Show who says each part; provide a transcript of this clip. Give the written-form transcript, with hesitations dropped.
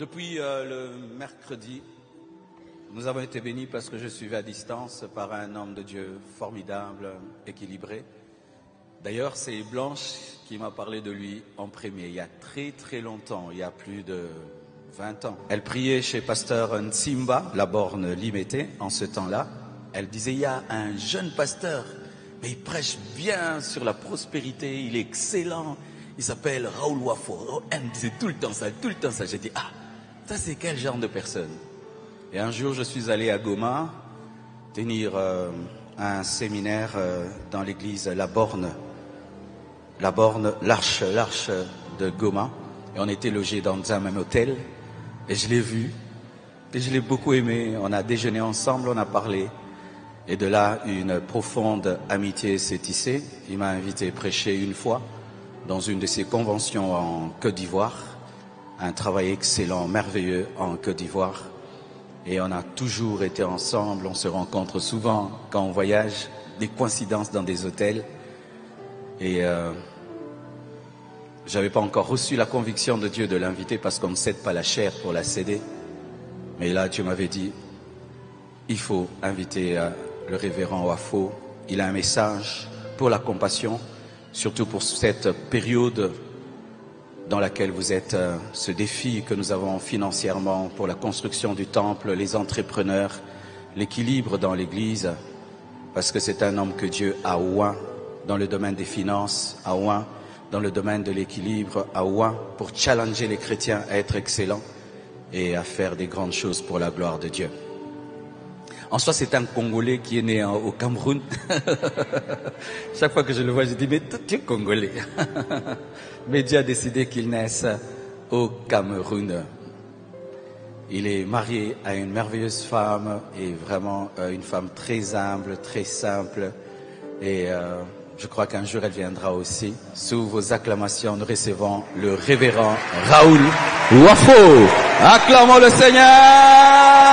Speaker 1: Depuis le mercredi, nous avons été bénis parce que je suivais à distance par un homme de Dieu formidable, équilibré. D'ailleurs, c'est Blanche qui m'a parlé de lui en premier, il y a très longtemps, il y a plus de 20 ans. Elle priait chez pasteur Nsimba, la borne limitée, en ce temps-là. Elle disait, il y a un jeune pasteur, mais il prêche bien sur la prospérité, il est excellent. Il s'appelle Raoul Wafo. Elle me disait tout le temps ça. J'ai dit, ça c'est quel genre de personne? Et un jour, je suis allé à Goma tenir un séminaire dans l'église La Borne, l'arche de Goma. Et on était logés dans un même hôtel. Et je l'ai vu. Et je l'ai beaucoup aimé. On a déjeuné ensemble, on a parlé. Et de là, une profonde amitié s'est tissée. Il m'a invité à prêcher une fois dans une de ses conventions en Côte d'Ivoire. Un travail excellent, merveilleux en Côte d'Ivoire. Et on a toujours été ensemble, on se rencontre souvent quand on voyage, des coïncidences dans des hôtels. Et j'avais pas encore reçu la conviction de Dieu de l'inviter parce qu'on ne cède pas la chair pour la céder. Mais là, Dieu m'avait dit, il faut inviter le révérend Wafo. Il a un message pour la compassion, surtout pour cette période dans laquelle vous êtes, ce défi que nous avons financièrement pour la construction du temple, les entrepreneurs, l'équilibre dans l'église, parce que c'est un homme que Dieu a oint dans le domaine des finances, a oint dans le domaine de l'équilibre, a oint pour challenger les chrétiens à être excellents et à faire des grandes choses pour la gloire de Dieu. En soi, c'est un Congolais qui est né au Cameroun. Chaque fois que je le vois, je dis, mais tu es Congolais. Mais Dieu a décidé qu'il naisse au Cameroun. Il est marié à une merveilleuse femme et vraiment une femme très humble, très simple. Et je crois qu'un jour elle viendra aussi. Sous vos acclamations, nous recevons le révérend Raoul Wafo. Acclamons le Seigneur!